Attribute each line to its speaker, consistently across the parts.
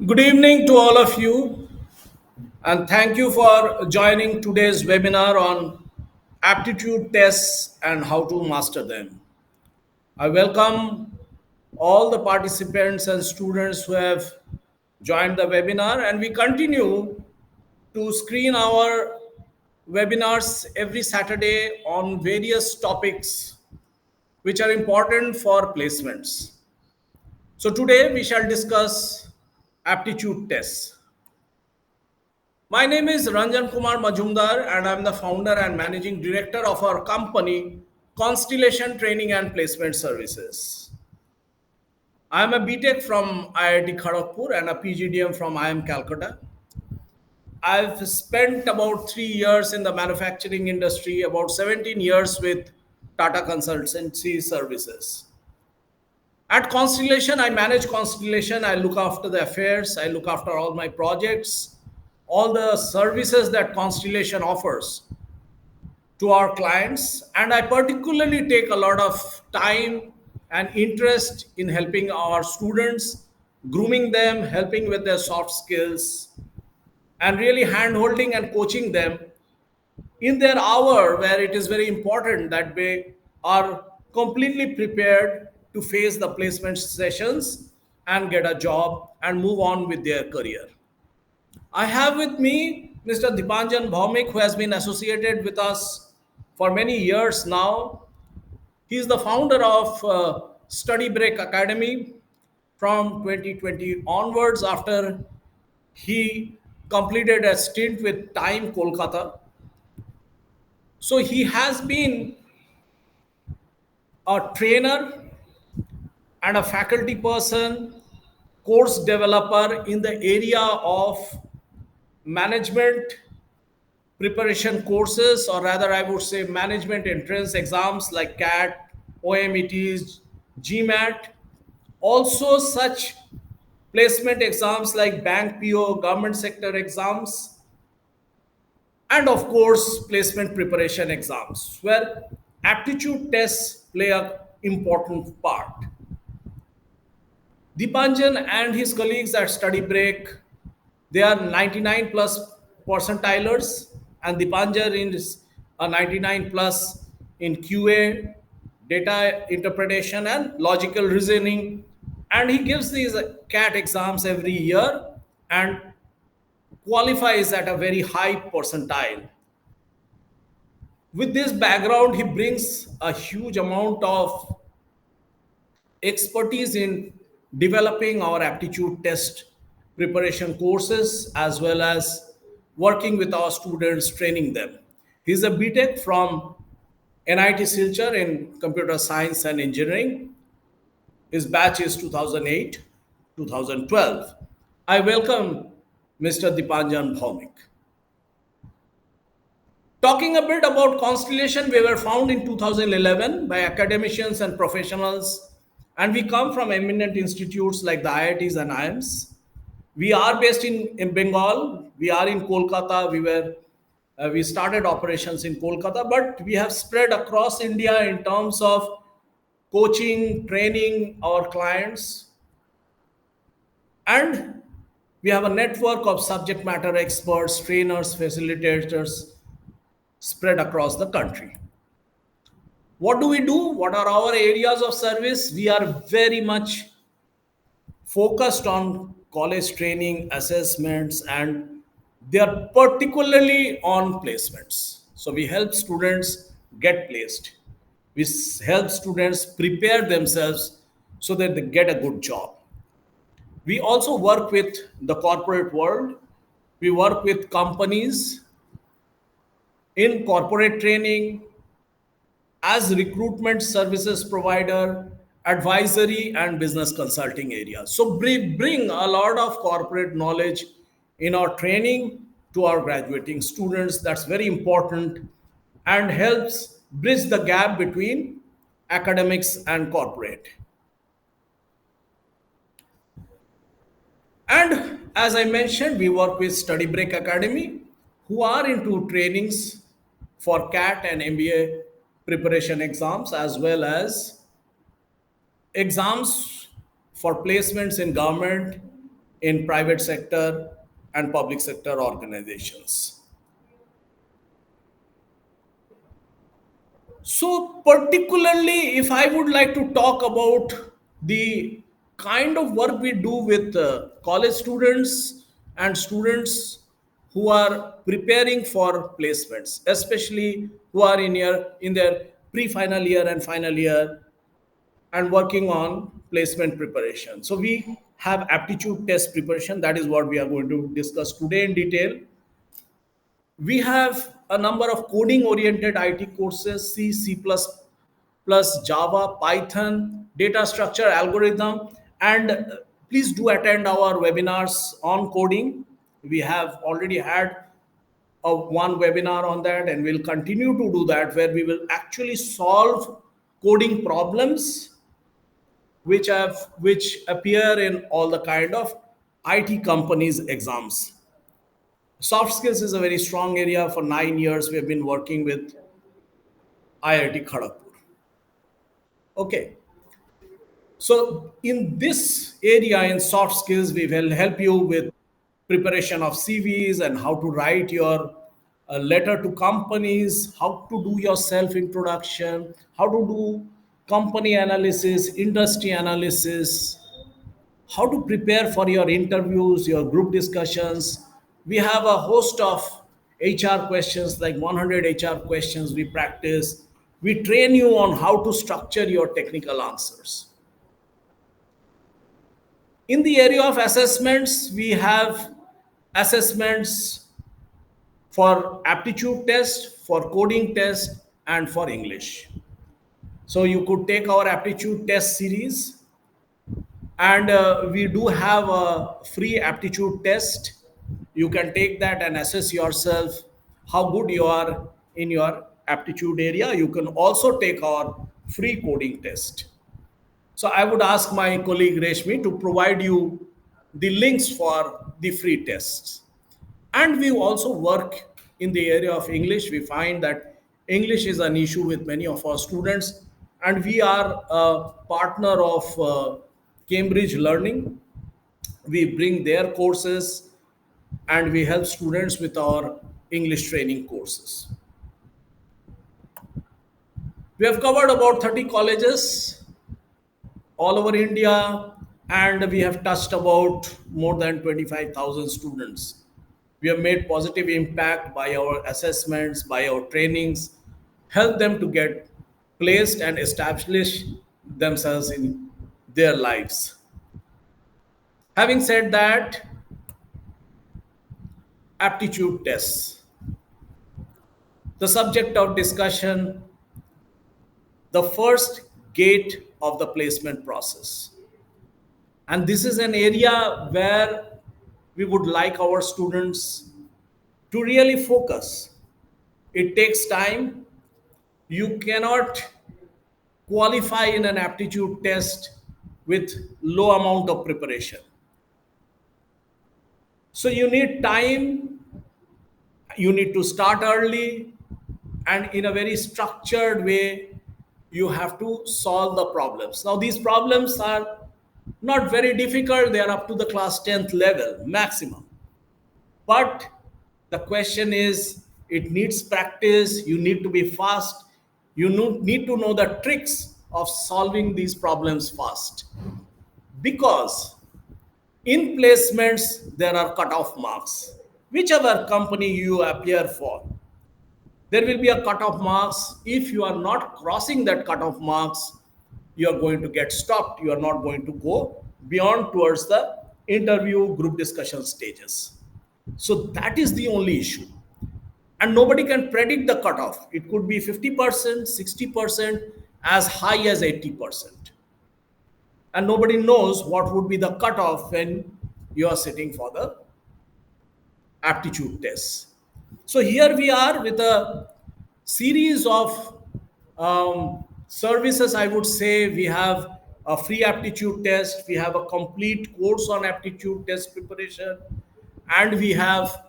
Speaker 1: Good evening to all of you, and thank you for joining today's webinar on aptitude tests and how to master them. I welcome all the participants and students who have joined the webinar, and we continue to screen our webinars every Saturday on various topics which are important for placements. So today we shall discuss aptitude tests. My name is Ranjan Kumar Majumdar, and I'm the founder and managing director of our company, Constellation Training and Placement Services. I'm a BTech from IIT Kharagpur and a PGDM from IIM Calcutta. I've spent about 3 years in the manufacturing industry, about 17 years with Tata Consultancy Services. At Constellation, I manage Constellation. I look after the affairs. I look after all my projects, all the services that Constellation offers to our clients. And I particularly take a lot of time and interest in helping our students, grooming them, helping with their soft skills, and really hand holding and coaching them in their hour where it is very important that they are completely prepared to face the placement sessions and get a job and move on with their career. I have with me Mr. Dipanjan Bhaumik, who has been associated with us for many years now. He is the founder of Study Break Academy from 2020 onwards after he completed a stint with Time Kolkata. So he has been a trainer and a faculty person, course developer in the area of management preparation courses, or rather, I would say management entrance exams like CAT, OMETs, GMAT, also such placement exams like bank PO, government sector exams, and of course, placement preparation exams, where aptitude tests play an important part. Dipanjan and his colleagues at Study Break, they are 99 plus percentilers, and Dipanjan is a 99 plus in QA, data interpretation, and logical reasoning. And he gives these CAT exams every year and qualifies at a very high percentile. With this background, he brings a huge amount of expertise in developing our aptitude test preparation courses as well as working with our students, training them. He's a BTech from NIT Silchar in computer science and engineering. His batch is 2008 2012. I welcome Mr. Dipanjan Bhaumik. Talking a bit about Constellation, we were found in 2011 by academicians and professionals, and we come from eminent institutes like the IITs and IIMs. We are based in Bengal. We are in Kolkata. We started operations in Kolkata, but we have spread across India in terms of coaching, training our clients, and we have a network of subject matter experts, trainers, facilitators spread across the country. What do we do? What are our areas of service? We are very much focused on college training, assessments, and they are particularly on placements. So we help students get placed. We help students prepare themselves so that they get a good job. We also work with the corporate world. We work with companies in corporate training, as recruitment services provider, advisory, and business consulting areas. So we bring a lot of corporate knowledge in our training to our graduating students. That's very important and helps bridge the gap between academics and corporate. And as I mentioned, we work with Study Break Academy, who are into trainings for CAT and MBA preparation exams, as well as exams for placements in government, in private sector and public sector organizations. So, particularly, if I would like to talk about the kind of work we do with college students and students who are preparing for placements, especially who are in their pre-final year and final year and working on placement preparation. So, we have aptitude test preparation. That is what we are going to discuss today in detail. We have a number of coding oriented IT courses: C, plus Java, Python, data structure, algorithm, and please do attend our webinars on coding. We have already had one webinar on that, and we'll continue to do that, where we will actually solve coding problems which appear in all the kind of IT companies exams. Soft skills is a very strong area. For 9 years, we have been working with IIT Kharagpur. Okay. So in this area, in soft skills, we will help you with preparation of CVs and how to write your letter to companies, how to do your self introduction, how to do company analysis, industry analysis, how to prepare for your interviews, your group discussions. We have a host of HR questions, like 100 HR questions we practice. We train you on how to structure your technical answers. In the area of assessments, we have assessments for aptitude test, for coding test, and for English. So you could take our aptitude test series, and we do have a free aptitude test. You can take that and assess yourself how good you are in your aptitude area. You can also take our free coding test. So I would ask my colleague Reshmi to provide you the links for the free tests. And we also work in the area of English. We find that English is an issue with many of our students, and we are a partner of Cambridge Learning. We bring their courses and we help students with our English training courses. We have covered about 30 colleges all over India, and we have touched about more than 25,000 students. We have made positive impact by our assessments, by our trainings, help them to get placed and establish themselves in their lives. Having said that, aptitude tests, the subject of discussion, the first gate of the placement process. And this is an area where we would like our students to really focus. It takes time. You cannot qualify in an aptitude test with low amount of preparation. So you need time, you need to start early, and in a very structured way, you have to solve the problems. Now, these problems are not very difficult, they are up to the class 10th level maximum. But the question is, it needs practice, you need to be fast, need to know the tricks of solving these problems fast. Because in placements, there are cutoff marks. Whichever company you appear for, there will be a cutoff marks. If you are not crossing that cutoff marks, you are going to get stopped. You are not going to go beyond towards the interview group discussion stages. So that is the only issue. And nobody can predict the cutoff. It could be 50%, 60%, as high as 80%. And nobody knows what would be the cutoff when you are sitting for the aptitude tests. So here we are with a series of services. I would say we have a free aptitude test, we have a complete course on aptitude test preparation, and we have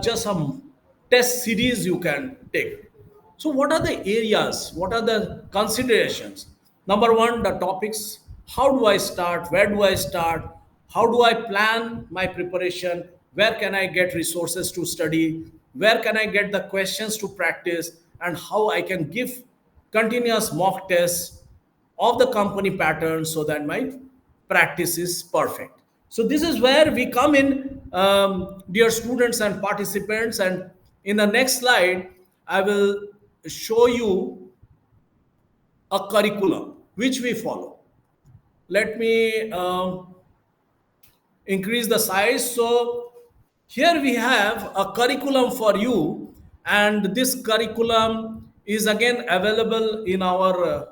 Speaker 1: just some test series you can take. So what are the areas? What are the considerations? Number one, the topics. How do I start? Where do I start? how do I plan my preparation, where can I get resources to study, where can I get the questions to practice, and how I can give continuous mock tests of the company pattern so that my practice is perfect. So this is where we come in, dear students and participants. And in the next slide, I will show you a curriculum which we follow. Let me increase the size. So here we have a curriculum for you, and this curriculum is again available in our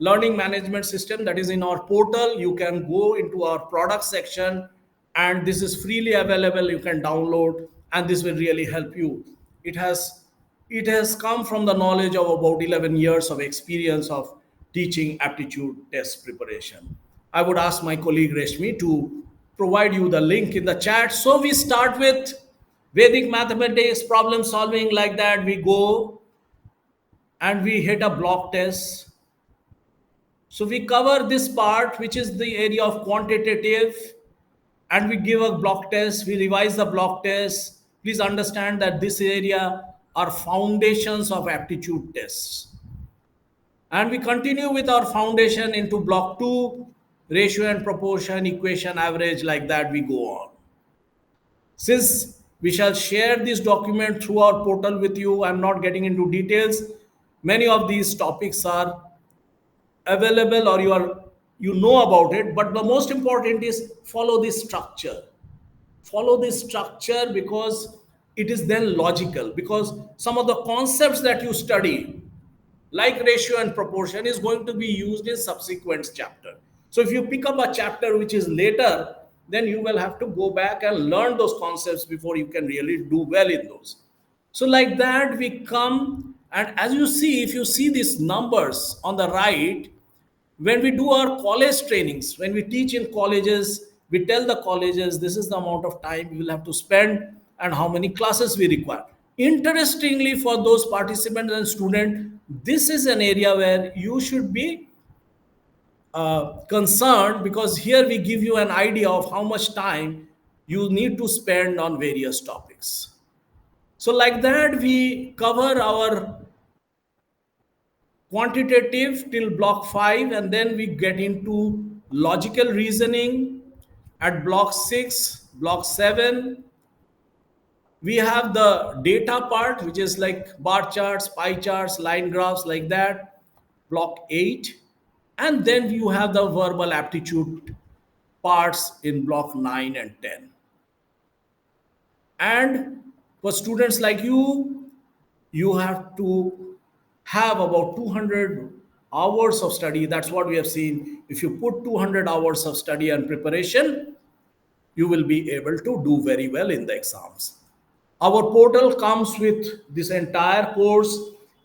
Speaker 1: learning management system, that is in our portal. You can go into our product section, and this is freely available. You can download, and this will really help you. It has it has come from the knowledge of about 11 years of experience of teaching aptitude test preparation. I would ask my colleague Reshmi to provide you the link in the chat. So we start with Vedic mathematics, problem solving, like that. We go and we hit a block test. So we cover this part, which is the area of quantitative, and we give a block test. We revise the block test. Please understand that this area are foundations of aptitude tests. And we continue with our foundation into block two, ratio and proportion, equation, average, like that we go on. Since we shall share this document through our portal with you, I'm not getting into details. Many of these topics are available, or you know about it, but the most important is follow this structure. Follow this structure, because it is then logical, because some of the concepts that you study, like ratio and proportion, is going to be used in subsequent chapter. So if you pick up a chapter which is later, then you will have to go back and learn those concepts before you can really do well in those. So like that we come, and as you see, if you see these numbers on the right, when we do our college trainings, when we teach in colleges, we tell the colleges this is the amount of time you will have to spend and how many classes we require. Interestingly, for those participants and students, this is an area where you should be concerned, because here we give you an idea of how much time you need to spend on various topics. So like that we cover our quantitative till block 5, and then we get into logical reasoning at block 6, block 7. We have the data part, which is like bar charts, pie charts, line graphs, like that, block 8. And then you have the verbal aptitude parts in block 9 and 10. And for students like you have to have about 200 hours of study. That's what we have seen. If you put 200 hours of study and preparation, you will be able to do very well in the exams. Our portal comes with this entire course.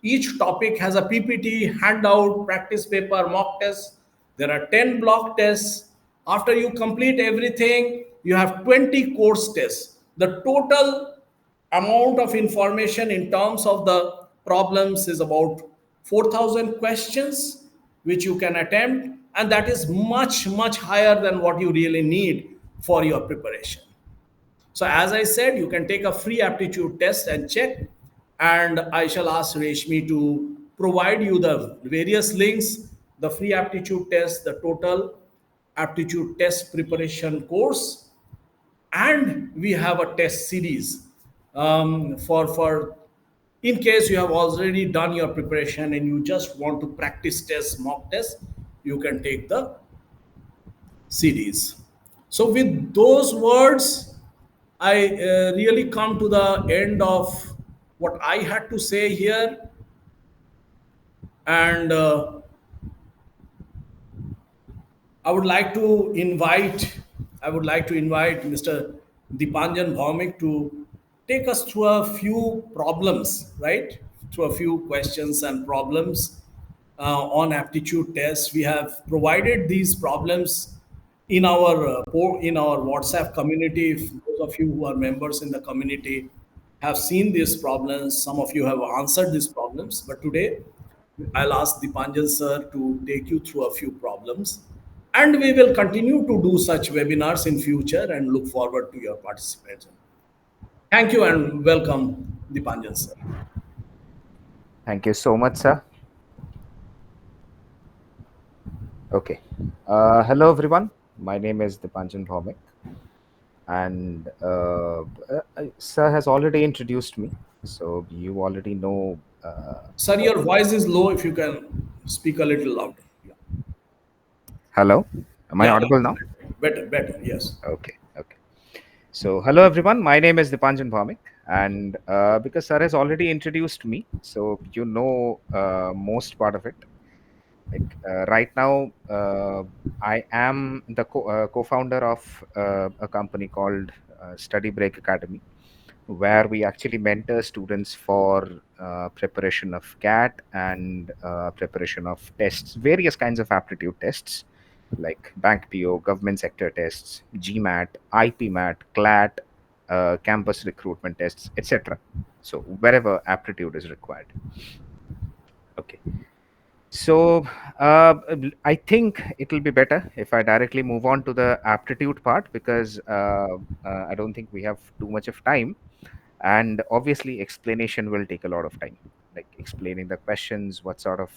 Speaker 1: Each topic has a PPT, handout, practice paper, mock test. There are 10 block tests. After you complete everything, you have 20 course tests. The total amount of information in terms of the problems is about 4,000 questions, which you can attempt. And that is much, much higher than what you really need for your preparation. So as I said, you can take a free aptitude test and check. And I shall ask Reshmi to provide you the various links, the free aptitude test, the total aptitude test preparation course, and we have a test series for in case you have already done your preparation and you just want to practice test, mock test, you can take the series. So with those words, I really come to the end of what I had to say here. And I would like to invite Mr. Dipanjan Bhaumik to take us through a few problems, right? Through a few questions and problems on aptitude tests. We have provided these problems in our WhatsApp community. If those of you who are members in the community have seen these problems, some of you have answered these problems. But today, I'll ask Dipanjan sir to take you through a few problems, And we will continue to do such webinars in future and look forward to your participation. Thank you and welcome, Dipanjan sir.
Speaker 2: Thank you so much, sir. Okay. Hello, everyone. My name is Dipanjan Bhaumik, and sir has already introduced me, so you already know.
Speaker 1: Sir,
Speaker 2: What...
Speaker 1: your voice is low. If you can speak a little louder. Yeah,
Speaker 2: Hello, am I
Speaker 1: yeah,
Speaker 2: audible now?
Speaker 1: better, better. Yes.
Speaker 2: Okay. Okay. So, hello, everyone. My name is Dipanjan Bhaumik, and because sir has already introduced me, so you know most part of it. Like right now, I am the co-founder of a company called Study Break Academy, where we actually mentor students for preparation of CAT and preparation of tests, various kinds of aptitude tests, like bank PO, government sector tests, GMAT, IPMAT, CLAT, campus recruitment tests, etc. So wherever aptitude is required. Okay. So I think it will be better if I directly move on to the aptitude part, because I don't think we have too much of time, and obviously explanation will take a lot of time, like explaining the questions, what sort of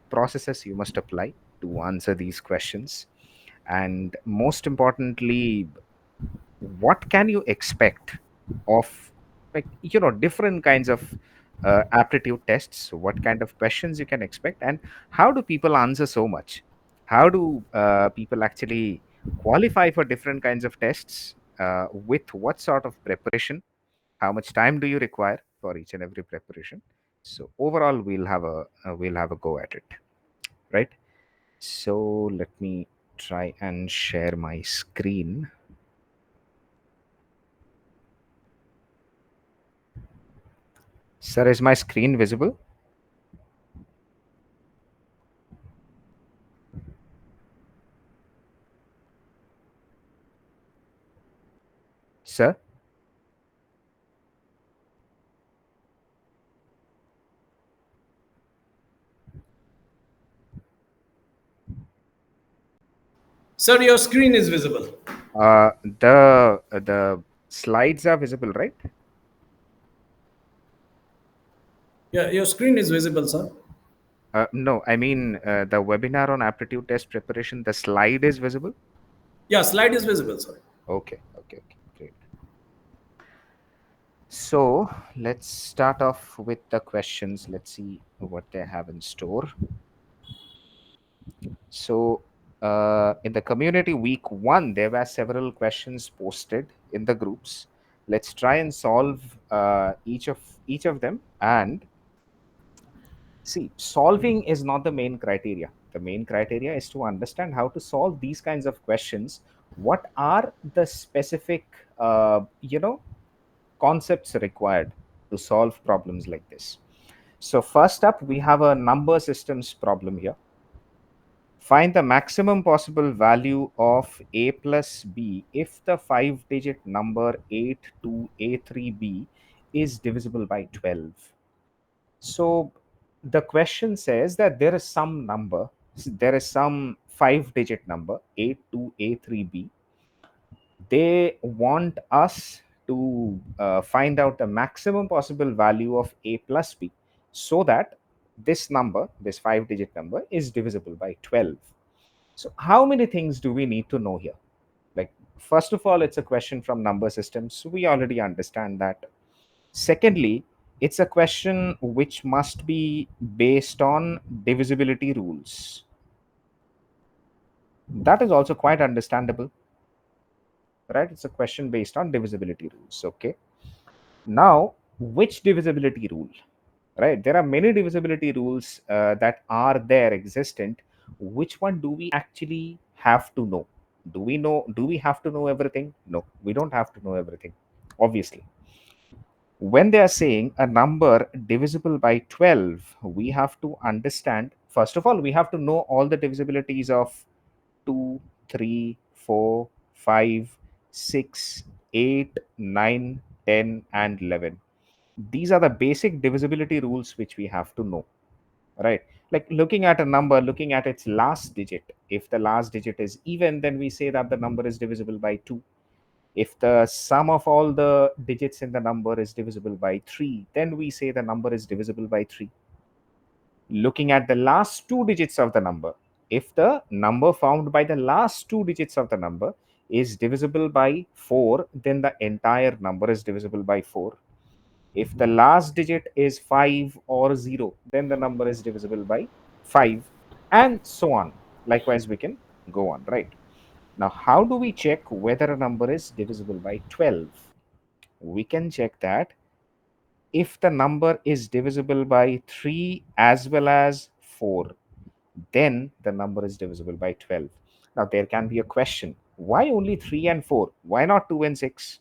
Speaker 2: processes you must apply to answer these questions, and most importantly, what can you expect of, like, different kinds of aptitude tests, what kind of questions you can expect, and how do people answer so much, how do people actually qualify for different kinds of tests, with what sort of preparation, how much time do you require for each and every preparation. So overall, we'll have a go at it, right? So let me try and share my screen. Sir, is my screen visible? Sir?
Speaker 1: Sir, your screen is visible.
Speaker 2: The slides are visible, right?
Speaker 1: Yeah, your screen is visible, sir.
Speaker 2: No, I mean the webinar on aptitude test preparation, the slide is visible.
Speaker 1: Yeah, slide is visible, sir.
Speaker 2: Okay, okay, okay, great. So let's start off with the questions. Let's see what they have in store. So in the community week one, there were several questions posted in the groups. Let's try and solve each of them. And see, solving is not the main criteria. The main criteria is to understand how to solve these kinds of questions. What are the specific, concepts required to solve problems like this? So, first up, we have a number systems problem here. Find the maximum possible value of a plus b if the 5-digit number 82A3b is divisible by 12. So the question says that there is some number, there is some 5-digit number, A2A3B. They want us to find out the maximum possible value of A plus B, so that this number, this 5-digit number, is divisible by 12. So, how many things do we need to know here? Like, first of all, it's a question from number systems. So we already understand that. Secondly, it's a question which must be based on divisibility rules. That is also quite understandable, right? It's a question based on divisibility rules. Okay. Now, which divisibility rule? Right? There are many divisibility rules that are there existent. Which one do we actually have to know? Do we have to know everything? No, we don't have to know everything, obviously. When they are saying a number divisible by 12, we have to understand, first of all, we have to know all the divisibilities of 2, 3, 4, 5, 6, 8, 9, 10, and 11. These are the basic divisibility rules which we have to know, right? Like looking at a number, looking at its last digit. If the last digit is even, then we say that the number is divisible by 2. If the sum of all the digits in the number is divisible by 3, then we say the number is divisible by 3. Looking at the last two digits of the number, if the number found by the last two digits of the number is divisible by 4, then the entire number is divisible by 4. If the last digit is 5 or 0, then the number is divisible by 5, and so on. Likewise, we can go on, right? Now, how do we check whether a number is divisible by 12? We can check that if the number is divisible by 3 as well as 4, then the number is divisible by 12. Now, there can be a question, why only 3 and 4? Why not 2 and 6?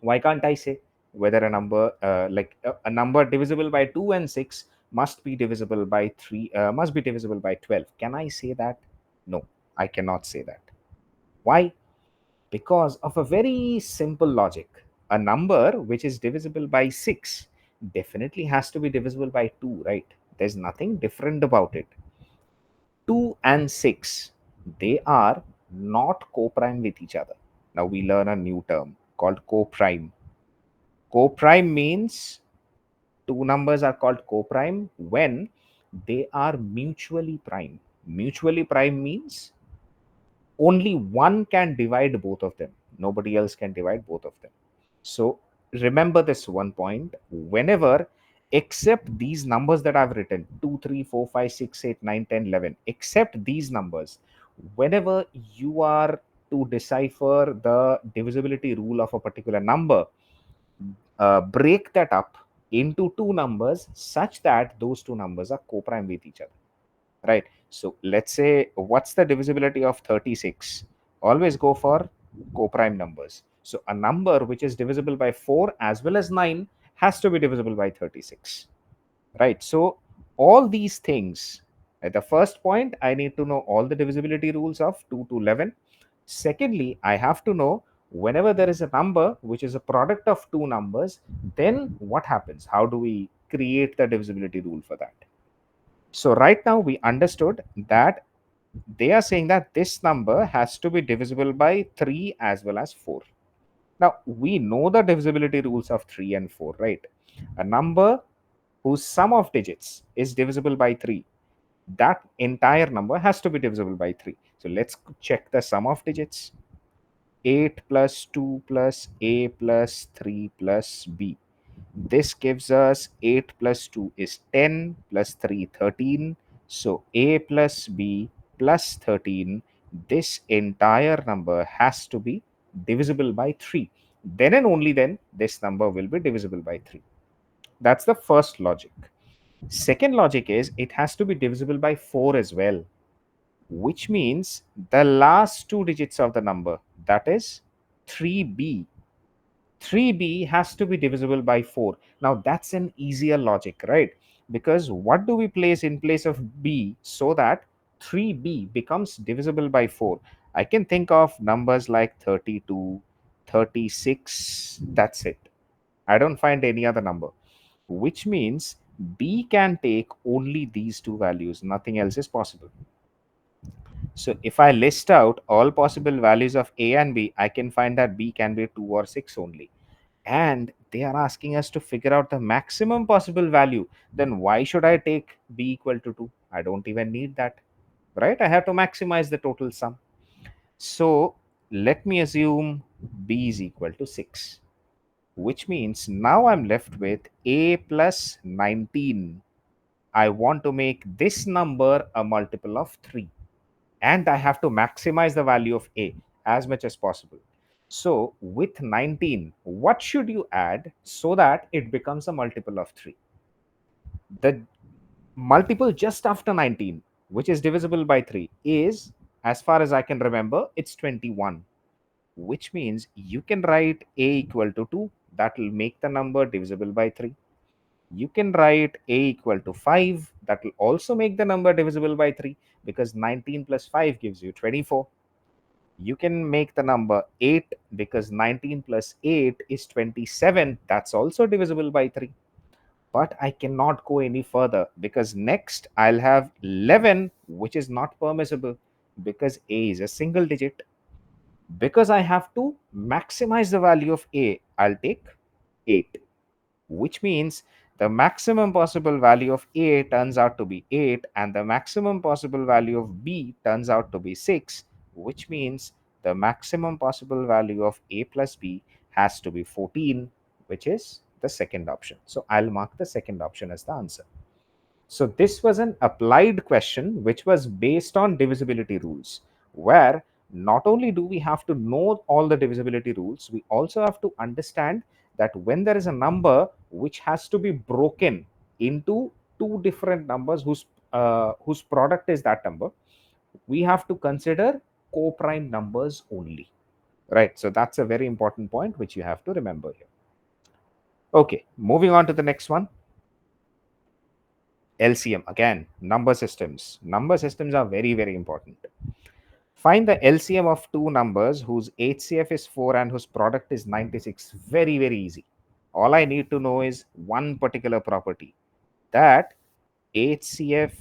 Speaker 2: Why can't I say whether a number a number divisible by 2 and 6 must be divisible by 3, must be divisible by 12? Can I say that? No, I cannot say that. Why? Because of a very simple logic. A number which is divisible by 6 definitely has to be divisible by 2, right? There's nothing different about it. 2 and 6, they are not co-prime with each other. Now we learn a new term called co-prime. Co-prime means two numbers are called co-prime when they are mutually prime. Mutually prime means only one can divide both of them. Nobody else can divide both of them. So remember this one point. Whenever, except these numbers that I've written 2, 3, 4, 5, 6, 8, 9, 10, 11, except these numbers, whenever you are to decipher the divisibility rule of a particular number, break that up into two numbers such that those two numbers are co-prime with each other, right? So let's say, what's the divisibility of 36? Always go for co-prime numbers. So a number which is divisible by 4 as well as 9 has to be divisible by 36, right? So all these things, at the first point, I need to know all the divisibility rules of 2 to 11. Secondly, I have to know whenever there is a number which is a product of two numbers, then what happens? How do we create the divisibility rule for that? So right now we understood that they are saying that this number has to be divisible by 3 as well as 4. Now we know the divisibility rules of 3 and 4, right? A number whose sum of digits is divisible by 3, that entire number has to be divisible by 3. So let's check the sum of digits. 8 plus 2 plus a plus 3 plus b. This gives us 8 plus 2 is 10 plus 3 13. So a plus b plus 13. This entire number has to be divisible by 3. Then and only then this number will be divisible by 3. That's the first logic. Second logic is it has to be divisible by 4 as well, which means the last two digits of the number, that is 3b. 3b has to be divisible by 4. Now that's an easier logic, right? Because what do we place in place of b so that 3b becomes divisible by 4? I can think of numbers like 32, 36. That's it. I don't find any other number, which means b can take only these two values. Nothing else is possible. So if I list out all possible values of a and b, I can find that b can be 2 or 6 only. And they are asking us to figure out the maximum possible value. Then why should I take b equal to 2? I don't even need that, right? I have to maximize the total sum. So let me assume b is equal to 6, which means now I'm left with a plus 19. I want to make this number a multiple of 3, and I have to maximize the value of a as much as possible. So with 19, what should you add so that it becomes a multiple of 3? The multiple just after 19, which is divisible by 3, is, as far as I can remember, it's 21, which means you can write a equal to 2. That will make the number divisible by 3. You can write a equal to 5. That will also make the number divisible by 3, because 19 plus 5 gives you 24. You can make the number 8, because 19 plus 8 is 27. That's also divisible by 3. but I cannot go any further because next I'll have 11, which is not permissible because A is a single digit. Because I have to maximize the value of A, I'll take 8, which means the maximum possible value of A turns out to be 8, and the maximum possible value of B turns out to be 6, which means the maximum possible value of A plus B has to be 14, which is the second option. So I'll mark the second option as the answer. So this was an applied question which was based on divisibility rules, where not only do we have to know all the divisibility rules, we also have to understand that when there is a number which has to be broken into two different numbers whose product is that number, we have to consider co-prime numbers only. Right. So that's a very important point which you have to remember here. Okay, moving on to the next one. LCM, again, number systems. Number systems are very, very important. Find the LCM of two numbers whose HCF is 4 and whose product is 96. Very, very easy. All I need to know is one particular property, that HCF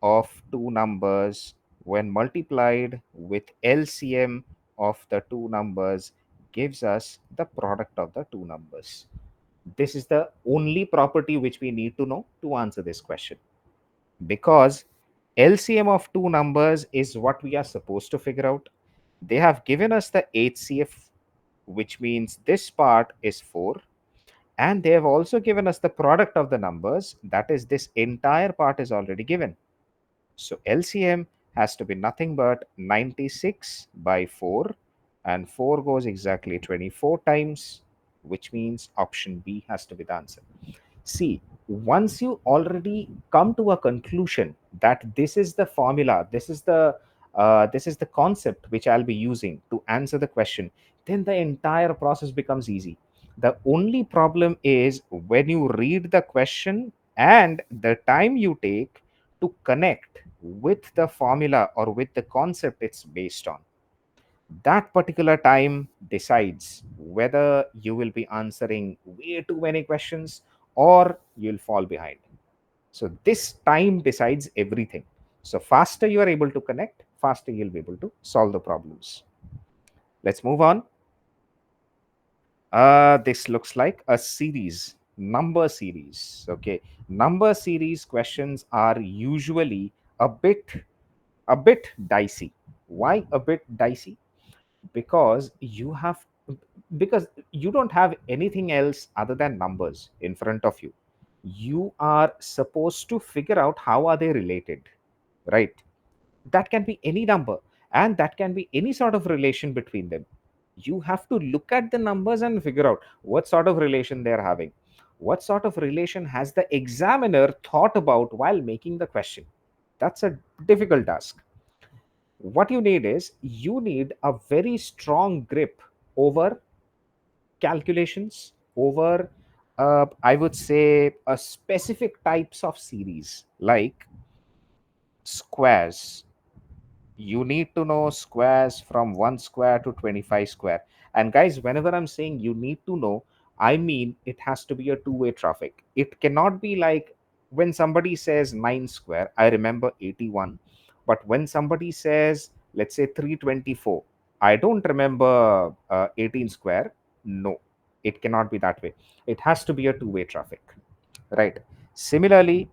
Speaker 2: of two numbers when multiplied with LCM of the two numbers gives us the product of the two numbers. This is the only property which we need to know to answer this question, because LCM of two numbers is what we are supposed to figure out. They have given us the HCF, which means this part is 4, and they have also given us the product of the numbers, that is, this entire part is already given. So LCM has to be nothing but 96 by 4, and 4 goes exactly 24 times, which means option B has to be the answer. See, once you already come to a conclusion that this is the formula, this is the concept which I'll be using to answer the question, then the entire process becomes easy. The only problem is when you read the question and the time you take to connect with the formula or with the concept it's based on. That particular time decides whether you will be answering way too many questions or you'll fall behind. So this time decides everything. So faster you are able to connect, faster you'll be able to solve the problems. Let's move on. This looks like a series, number series. Okay, number series questions are usually a bit dicey. Why a bit dicey? Because you don't have anything else other than numbers in front of you. You are supposed to figure out how are they related, right? That can be any number, and that can be any sort of relation between them. You have to look at the numbers and figure out what sort of relation they are having. What sort of relation has the examiner thought about while making the question? That's a difficult task. What you need is you need a very strong grip over calculations, over I would say a specific types of series like squares. You need to know squares from 1 square to 25 square. And guys, whenever I'm saying you need to know, I mean it has to be a two-way traffic. It cannot be like when somebody says 9 square, I remember 81. But when somebody says, let's say 324, I don't remember 18 square. No, it cannot be that way. It has to be a two-way traffic, right? Similarly,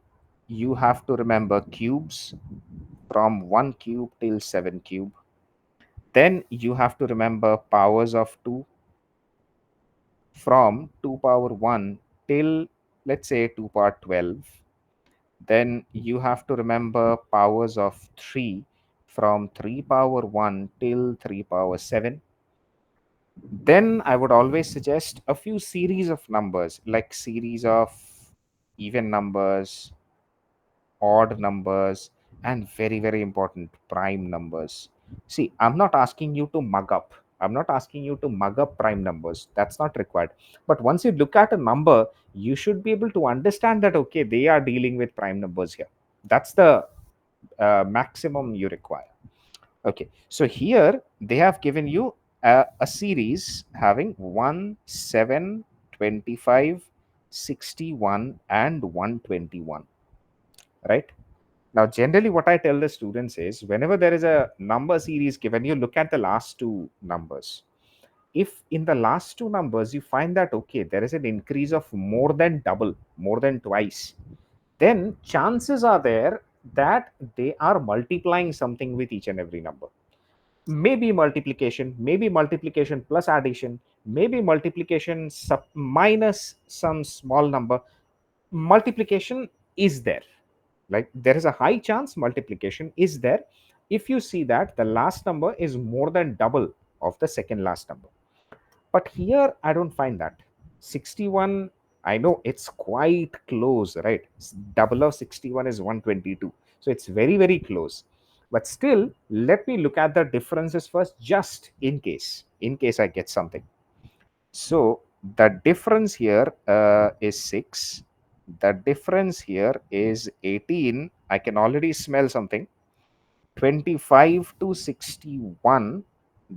Speaker 2: you have to remember cubes from 1 cube till 7 cube. Then you have to remember powers of 2 from 2 power 1 till, let's say, 2 power 12. Then you have to remember powers of 3 from 3 power 1 till 3 power 7. Then I would always suggest a few series of numbers, like series of even numbers, odd numbers, and very, very important, prime numbers. See, I'm not asking you to mug up. I'm not asking you to mug up prime numbers. That's not required. But once you look at a number, you should be able to understand that, okay, they are dealing with prime numbers here. That's the maximum you require. Okay, so here they have given you a series having 1, 7, 25, 61, and 121, right? Now, generally, what I tell the students is whenever there is a number series given, you look at the last two numbers. If in the last two numbers you find that, okay, there is an increase of more than double, more than twice, then chances are there that they are multiplying something with each and every number. Maybe multiplication plus addition, maybe multiplication minus some small number. Multiplication is there, like there is a high chance multiplication is there if you see that the last number is more than double of the second last number. But here I don't find that. 61, I know it's quite close, right? Double of 61 is 122, so it's very very close. But still, let me look at the differences first, just in case I get something. So the difference here is 6. The difference here is 18. I can already smell something. 25 to 61.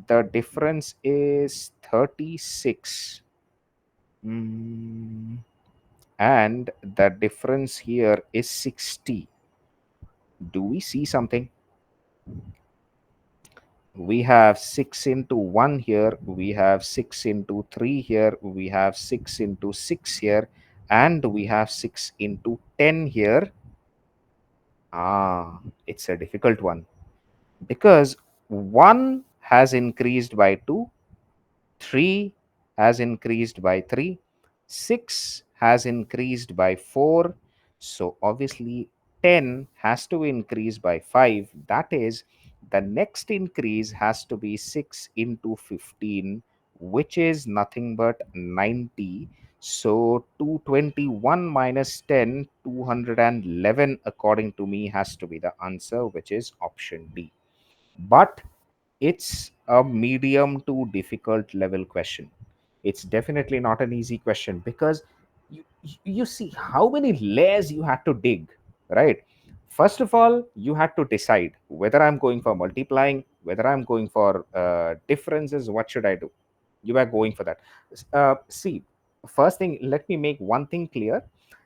Speaker 2: The difference is 36. Mm, and the difference here is 60. Do we see something? We have 6 into 1 here, we have 6 into 3 here, we have 6 into 6 here, and we have 6 into 10 here. It's a difficult one because 1 has increased by 2, 3 has increased by 3, 6 has increased by 4. So obviously 10 has to increase by 5. That is, the next increase has to be 6 into 15, which is nothing but 90. So 221 minus 10, 211, according to me, has to be the answer, which is option D. But it's a medium to difficult level question. It's definitely not an easy question because you see how many layers you had to dig, right? First of all, you had to decide whether I'm going for multiplying, whether I'm going for differences, what should I do? You are going for that. See, first thing, let me make one thing clear,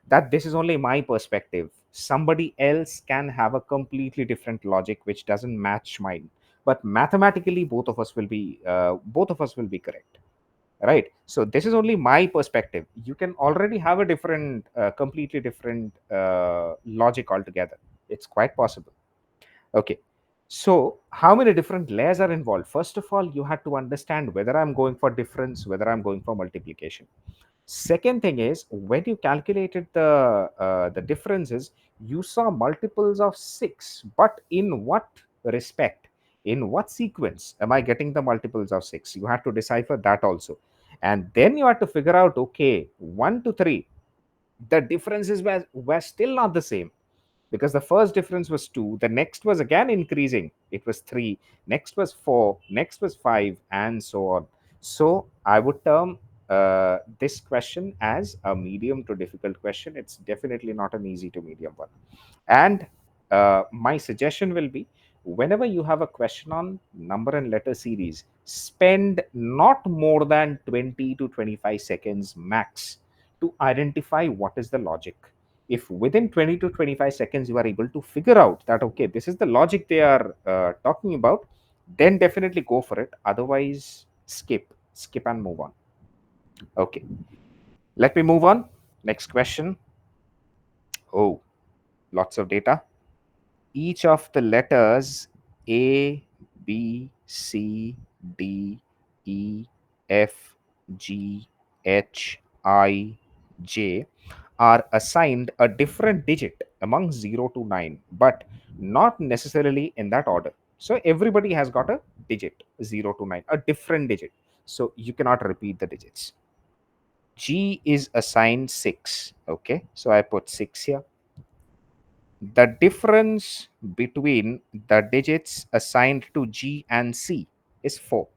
Speaker 2: that this is only my perspective. Somebody else can have a completely different logic which doesn't match mine, but mathematically both of us will be correct, right? So this is only my perspective. You can already have a different completely different logic altogether. It's quite possible. Okay, so how many different layers are involved? First of all, you had to understand whether I'm going for difference, whether I'm going for multiplication. Second thing is, when you calculated the differences, you saw multiples of 6, but in what respect, in what sequence am I getting the multiples of 6? You had to decipher that also. And then you had to figure out, okay, 1 to 3, the differences were still not the same, because the first difference was 2, the next was again increasing, it was 3, next was 4, next was 5, and so on. So I would term this question as a medium to difficult question. It's definitely not an easy to medium one. And my suggestion will be, whenever you have a question on number and letter series, spend not more than 20 to 25 seconds max to identify what is the logic. If within 20 to 25 seconds you are able to figure out that, okay, this is the logic they are talking about, then definitely go for it. Otherwise, skip and move on. Okay, let me move on. Next question. Oh, lots of data. Each of the letters A, B, C, D, E, F, G, H, I, J are assigned a different digit among 0 to 9, but not necessarily in that order. So everybody has got a digit 0 to 9, a different digit. So you cannot repeat the digits. G is assigned 6. Okay, so I put 6 here. The difference between the digits assigned to G and C is 4.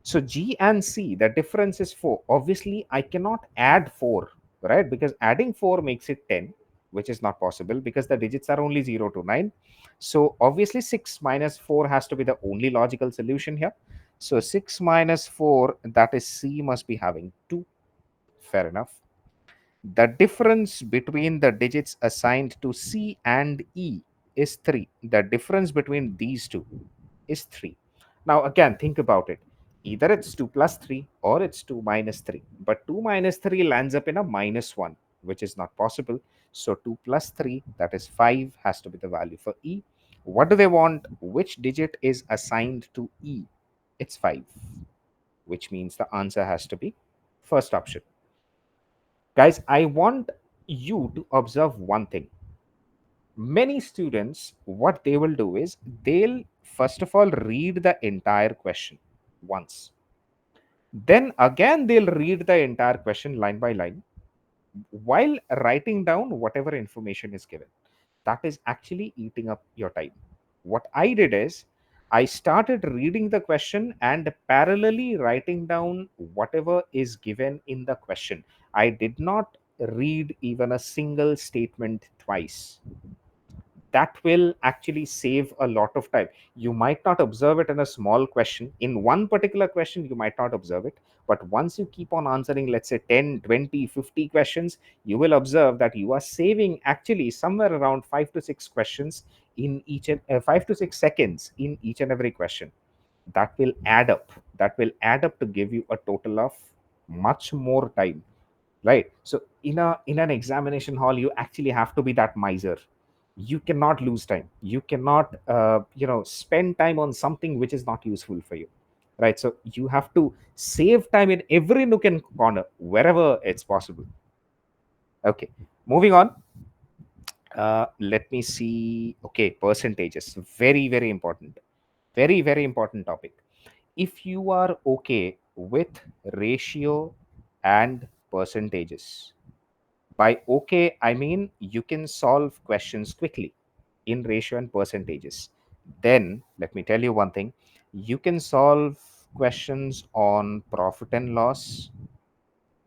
Speaker 2: So G and C, the difference is 4. Obviously, I cannot add 4, right? Because adding 4 makes it 10, which is not possible because the digits are only 0 to 9. So obviously, 6 minus 4 has to be the only logical solution here. So 6 minus 4, that is C, must be having 2. Fair enough. The difference between the digits assigned to C and E is 3. The difference between these two is 3. Now, again, think about it. Either it's 2 plus 3 or it's 2 minus 3. But 2 minus 3 lands up in a minus 1, which is not possible. So 2 plus 3, that is 5, has to be the value for E. What do they want? Which digit is assigned to E? It's 5, which means the answer has to be first option. Guys, I want you to observe one thing. Many students, what they will do is they'll first of all read the entire question once. Then again, they'll read the entire question line by line while writing down whatever information is given. That is actually eating up your time. What I did is I started reading the question and parallelly writing down whatever is given in the question. I did not read even a single statement twice. That will actually save a lot of time. You might not observe it in a small question. In one particular question, you might not observe it. But once you keep on answering, let's say 10, 20, 50 questions, you will observe that you are saving actually somewhere around 5 to 6 questions in each and 5 to 6 seconds in each and every question. That will add up. That will add up to give you a total of much more time, right? So in an examination hall, you actually have to be that miser. You cannot lose time. You cannot spend time on something which is not useful for you, right? So you have to save time in every nook and corner wherever it's possible. Okay, moving on. Let me see. Okay, percentages, very very important, very very important topic. If you are okay with ratio and percentages, by okay, I mean you can solve questions quickly in ratio and percentages. Then let me tell you one thing. You can solve questions on profit and loss,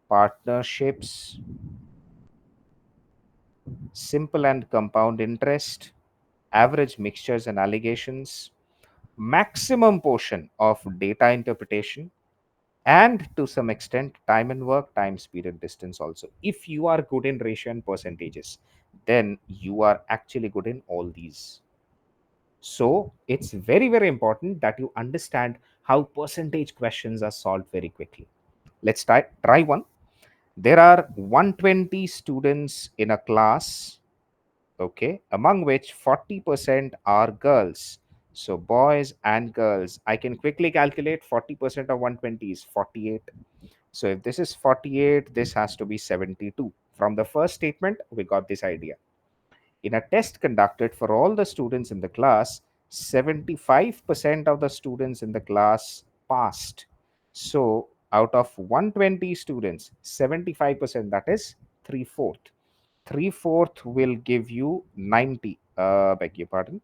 Speaker 2: partnerships, simple and compound interest, average mixtures and allegations, maximum portion of data interpretation, and to some extent time and work, time, speed, and distance also. If you are good in ratio and percentages, then you are actually good in all these. So it's very very important that you understand how percentage questions are solved very quickly. Let's try one. There are 120 students in a class, okay, among which 40% are girls. So boys and girls, I can quickly calculate. 40% of 120 is 48. So if this is 48, this has to be 72. From the first statement, we got this idea. In a test conducted for all the students in the class, 75% of the students in the class passed. So out of 120 students, 75%, that is 3/4. 3/4 will give you 90. Beg your pardon.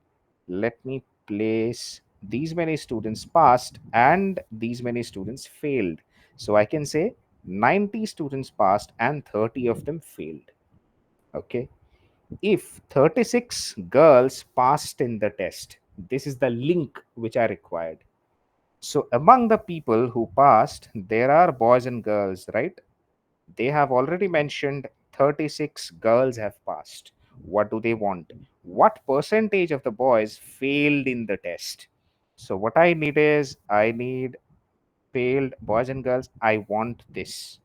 Speaker 2: Let me place these many students passed and these many students failed. So I can say 90 students passed and 30 of them failed. Okay. If 36 girls passed in the test, this is the link which I required. So among the people who passed, there are boys and girls, right? They have already mentioned 36 girls have passed. What do they want? What percentage of the boys failed in the test? So what I need is I need failed boys and girls. I want this.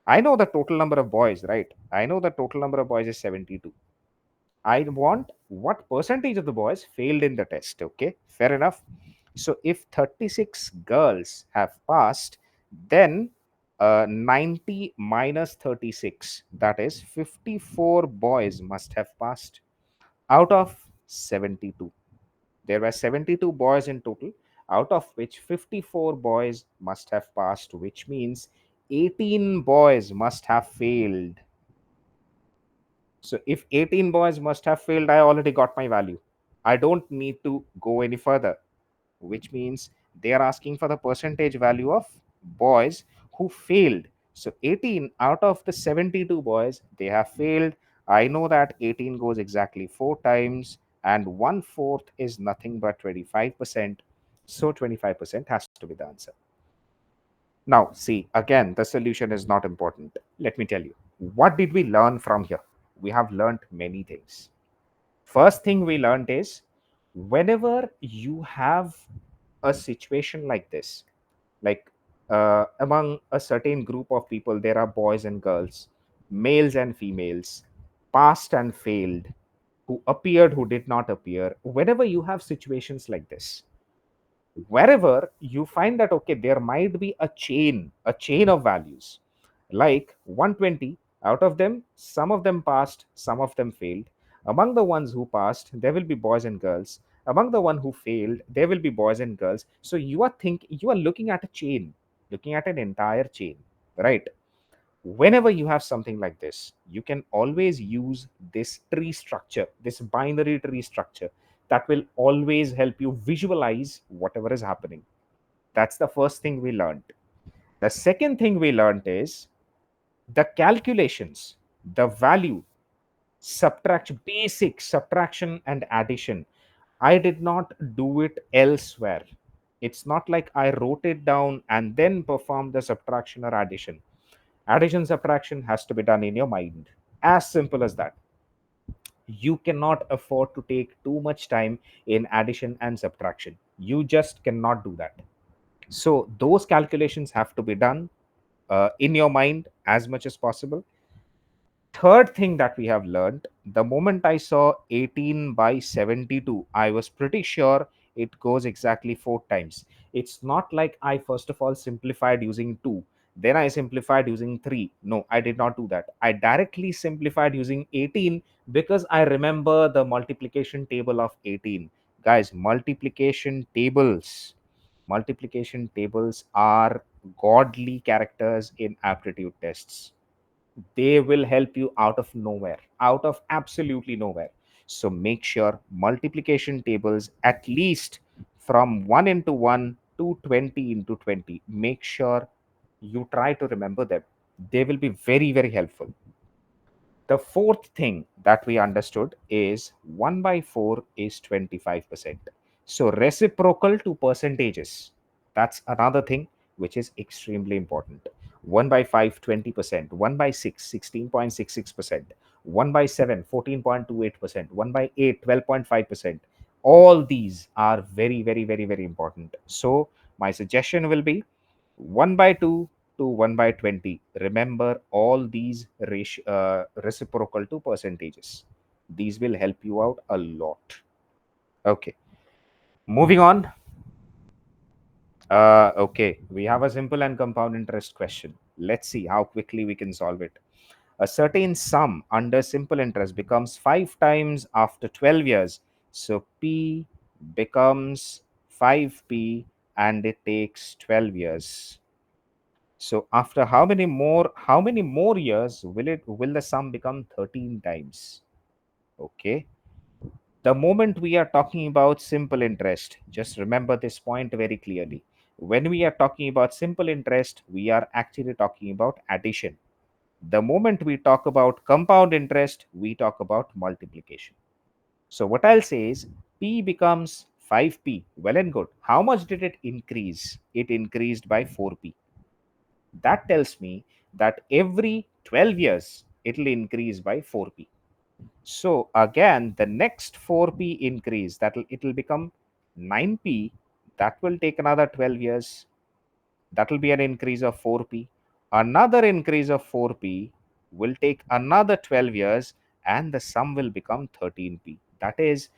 Speaker 2: I know the total number of boys, right? I know the total number of boys is 72. I want what percentage of the boys failed in the test. Okay, fair enough. So if 36 girls have passed, then 90 minus 36, that is 54 boys must have passed out of 72. There were 72 boys in total, out of which 54 boys must have passed, which means 18 boys must have failed. So if 18 boys must have failed, I already got my value. I don't need to go any further, which means they are asking for the percentage value of boys who failed. So 18 out of the 72 boys, they have failed. I know that 18 goes exactly 4 times, and 1/4 is nothing but 25%. So 25% has to be the answer. Now, see, again, the solution is not important. Let me tell you. What did we learn from here? We have learned many things. First thing we learned is, whenever you have a situation like this, like among a certain group of people, there are boys and girls, males and females, passed and failed, who appeared, who did not appear. Whenever you have situations like this, wherever you find that, okay, there might be a chain of values, like 120, out of them, some of them passed, some of them failed. Among the ones who passed, there will be boys and girls. Among the one who failed, there will be boys and girls. So you are looking at a chain, looking at an entire chain, right? Whenever you have something like this, you can always use this tree structure, this binary tree structure, that will always help you visualize whatever is happening. That's the first thing we learned. The second thing we learned is the calculations, the value, subtraction, basic subtraction and addition. I did not do it elsewhere. It's not like I wrote it down and then performed the subtraction or addition. Addition, subtraction has to be done in your mind. As simple as that. You cannot afford to take too much time in addition and subtraction. You just cannot do that. So, those calculations have to be done in your mind as much as possible. Third thing that we have learned, the moment I saw 18 by 72, I was pretty sure it goes exactly 4 times. It's not like I first of all simplified using 2, then I simplified using 3. No, I did not do that. I directly simplified using 18 because I remember the multiplication table of 18. Guys, multiplication tables are godly characters in aptitude tests. They will help you out of nowhere, out of absolutely nowhere. So make sure multiplication tables, at least from 1 into 1 to 20 into 20, make sure you try to remember them. They will be very, very helpful. The fourth thing that we understood is 1 by 4 is 25%. So reciprocal to percentages. That's another thing which is extremely important. 1 by 5, 20%. 1 by 6, 16.66%. 1 by 7, 14.28%. 1 by 8, 12.5%. All these are very, very, very, very important. So my suggestion will be 1 by 2 to 1 by 20. Remember all these reciprocal to percentages. These will help you out a lot. Okay, moving on. Okay, we have a simple and compound interest question. Let's see how quickly we can solve it. A certain sum under simple interest becomes 5 times after 12 years. So P becomes 5P and it takes 12 years. So after how many more years will the sum become 13 times? Okay. The moment we are talking about simple interest, just remember this point very clearly. When we are talking about simple interest, we are actually talking about addition. The moment we talk about compound interest, we talk about multiplication. So what I'll say is P becomes 5P. Well and good. How much did it increase? It increased by 4P. That tells me that every 12 years it'll increase by 4p. So again, the next 4p increase, it'll become 9p. That will take another 12 years. That will be an increase of 4p. Another increase of 4p will take another 12 years, and the sum will become 13p. That is,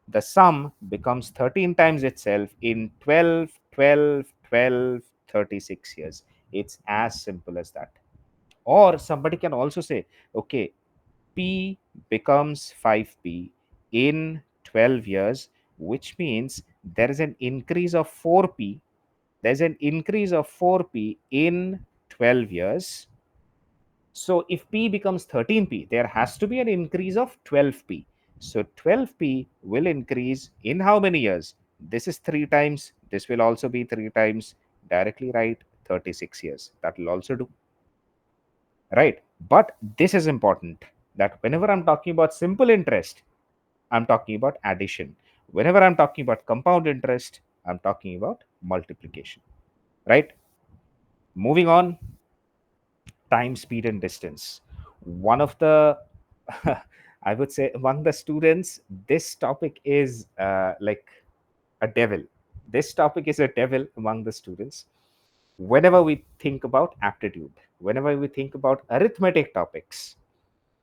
Speaker 2: the sum becomes 13 times itself in 12, 12, 12, 36 years. It's as simple as that. Or somebody can also say, okay, P becomes 5P in 12 years, which means there is an increase of 4P. There's an increase of 4P in 12 years. So if P becomes 13P, there has to be an increase of 12P. So 12P will increase in how many years? This is 3 times. This will also be 3 times. Directly write 36 years. That will also do. Right? But this is important, that whenever I'm talking about simple interest, I'm talking about addition. Whenever I'm talking about compound interest, I'm talking about multiplication. Right? Moving on, time, speed, and distance. One of the, I would say, among the students, this topic is like a devil. This topic is a devil among the students. Whenever we think about aptitude, whenever we think about arithmetic topics,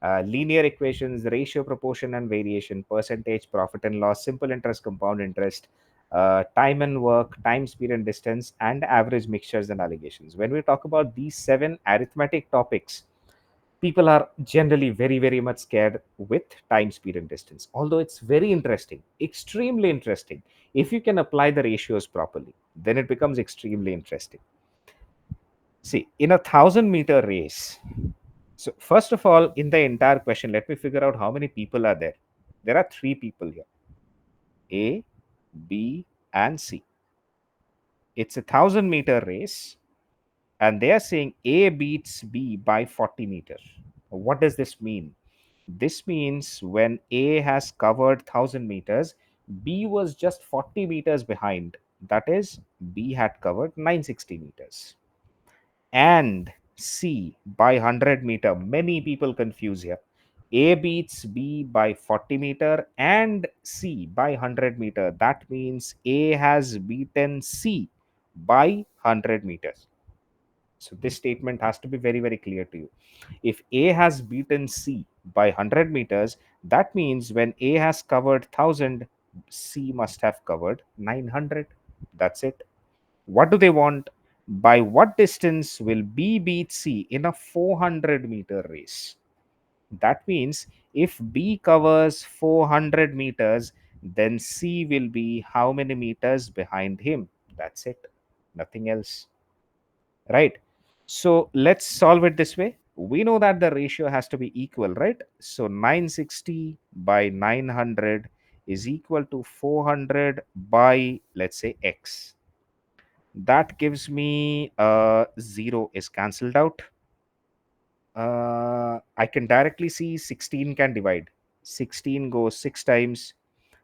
Speaker 2: linear equations, ratio, proportion, and variation, percentage, profit and loss, simple interest, compound interest, time and work, time, speed, and distance, and average mixtures and allegations. When we talk about these seven arithmetic topics, people are generally very, very much scared with time, speed, and distance. Although it's very interesting, extremely interesting. If you can apply the ratios properly, then it becomes extremely interesting. See, in a 1,000-meter race, so first of all, in the entire question, let me figure out how many people are there. There are three people here: A, B, and C. It's a 1,000-meter race, and they are saying A beats B by 40 meters. What does this mean? This means when A has covered 1,000 meters, B was just 40 meters behind. That is, B had covered 960 meters. And C by 100-meter. Many people confuse here. A beats B by 40-meter and C by 100-meter. That means A has beaten C by 100 meters. So this statement has to be very, very clear to you. If A has beaten C by 100 meters, that means when A has covered 1,000, C must have covered 900. That's it. What do they want? By what distance will B beat C in a 400-meter race? That means if B covers 400 meters, then C will be how many meters behind him? That's it. Nothing else. Right? So let's solve it this way. We know that the ratio has to be equal, right? So 960 by 900 is equal to 400 by, let's say, x. That gives me 0 is cancelled out. I can directly see 16 can divide. 16 goes 6 times.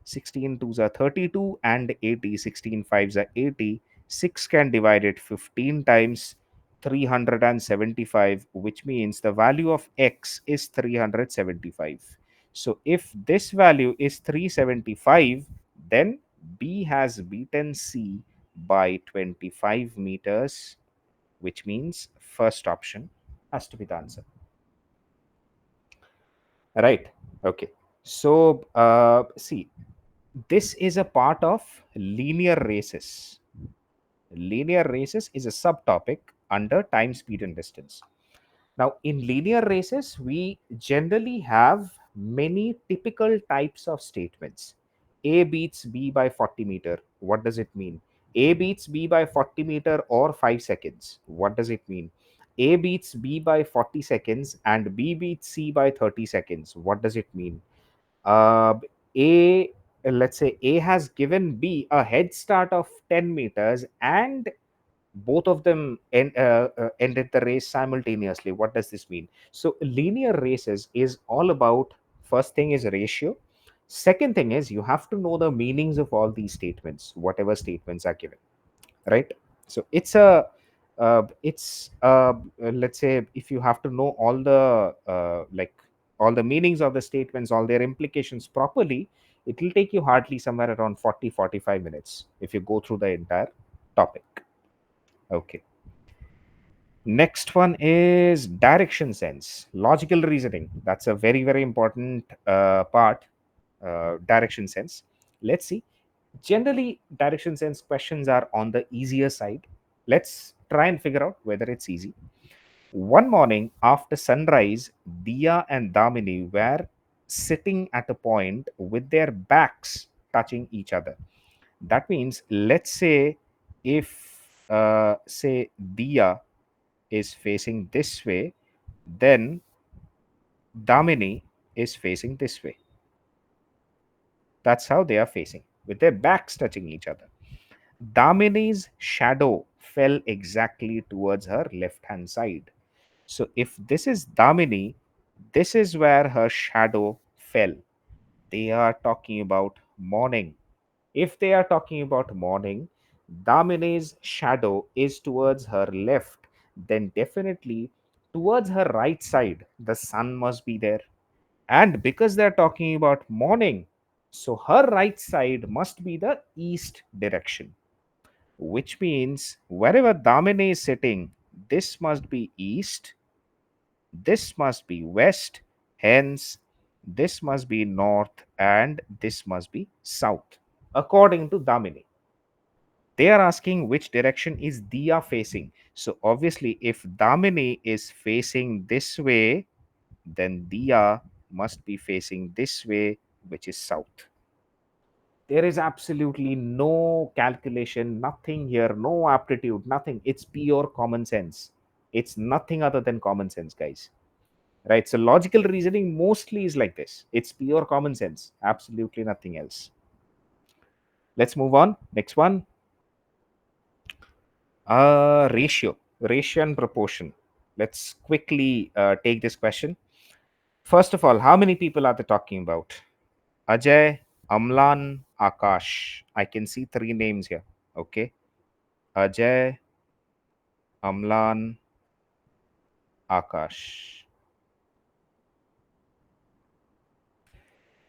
Speaker 2: 16 twos are 32 and 80. 16 fives are 80. 6 can divide it 15 times. 375, which means the value of x is 375. So if this value is 375, then B has beaten C by 25 meters, which means first option has to be the answer. Right. Okay. So, see, this is a part of linear races. Linear races is a subtopic under time, speed, and distance. Now, in linear races, we generally have many typical types of statements. A beats B by 40 meter. What does it mean? A beats B by 40 meter or 5 seconds. What does it mean? A beats B by 40 seconds and B beats C by 30 seconds. What does it mean? Uh, A, let's say A has given B a head start of 10 meters and both of them ended the race simultaneously. What does this mean? So linear races is all about, first thing is ratio, second thing is you have to know the meanings of all these statements, whatever statements are given, right? So it's let's say if you have to know all the like all the meanings of the statements, all their implications properly, it will take you hardly somewhere around 40-45 minutes if you go through the entire topic. Okay. Next one is direction sense, logical reasoning. That's a very, very important part. Direction sense. Let's see. Generally, direction sense questions are on the easier side. Let's try and figure out whether it's easy. One morning after sunrise, Dia and Damini were sitting at a point with their backs touching each other. That means, let's say, if say Dia is facing this way, then Damini is facing this way. That's how they are facing, with their backs touching each other. Damini's shadow fell exactly towards her left hand side. So if this is Damini, this is where her shadow fell. They are talking about morning. If they are talking about morning, Damini's shadow is towards her left, then definitely towards her right side, the sun must be there. And because they're talking about morning, so her right side must be the east direction, which means wherever Damini is sitting, this must be east, this must be west, hence, this must be north, and this must be south, according to Damini. They are asking which direction is Diya facing. So, obviously, if Damini is facing this way, then Diya must be facing this way, which is south. There is absolutely no calculation, nothing here, no aptitude, nothing. It's pure common sense. It's nothing other than common sense, guys. Right? So, logical reasoning mostly is like this. It's pure common sense, absolutely nothing else. Let's move on. Next one. Ratio and proportion. Let's quickly take this question. First of all, how many people are they talking about? Ajay, Amlan, Akash. I can see three names here. Okay. Ajay, Amlan, Akash.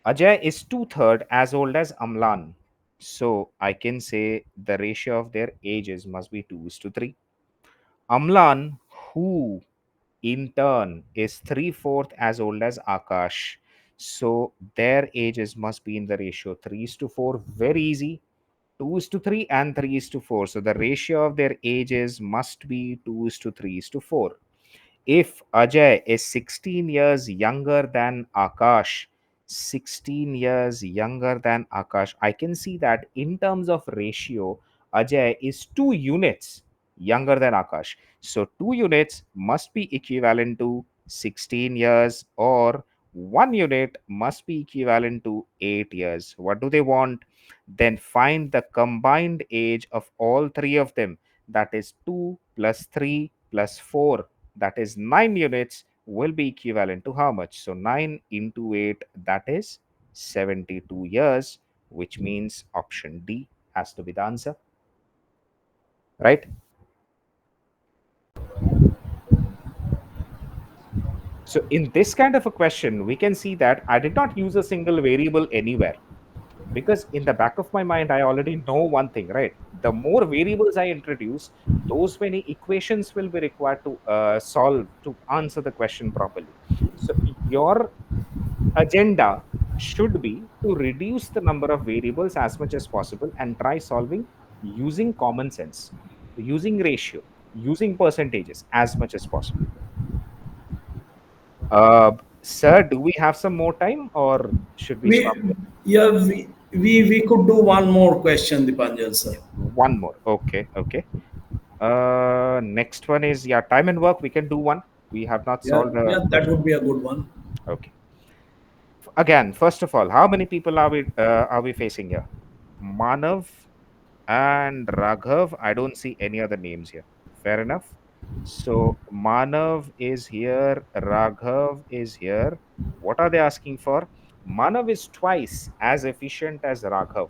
Speaker 2: Ajay is two-third as old as Amlan. So I can say the ratio of their ages must be 2 is to 3. Amlan, who in turn is three-fourth as old as Akash. So their ages must be in the ratio 3 is to 4. Very easy. 2 is to 3 and 3 is to 4. So the ratio of their ages must be 2 is to 3 is to 4. If Ajay is 16 years younger than Akash, 16 years younger than Akash, I can see that in terms of ratio, Ajay is 2 units younger than Akash. So 2 units must be equivalent to 16 years, or 1 unit must be equivalent to 8 years. What do they want? Then find the combined age of all three of them. That is 2 plus 3 plus 4, that is 9 units, will be equivalent to how much? So 9 into 8, that is 72 years, which means option D has to be the answer, right? So in this kind of a question, we can see that I did not use a single variable anywhere, because in the back of my mind I already know one thing, right? The more variables I introduce, those many equations will be required to solve to answer the question properly. So your agenda should be to reduce the number of variables as much as possible and try solving using common sense, using ratio, using percentages as much as possible. Sir, do we have some more time or should we stop
Speaker 1: We,
Speaker 2: here?
Speaker 1: yeah, we could do one more question, Dipanjan sir.
Speaker 2: Yeah, one more. Okay, okay. Next one is, yeah, time and work. We can do one. We have not
Speaker 1: Yeah,
Speaker 2: solved a
Speaker 1: yeah, that
Speaker 2: question.
Speaker 1: would be a good one.
Speaker 2: Okay. Again, first of all, how many people are we facing here? Manav and Raghav. I don't see any other names here. Fair enough. So Manav is here, Raghav is here. What are they asking for? Manav is twice as efficient as Raghav,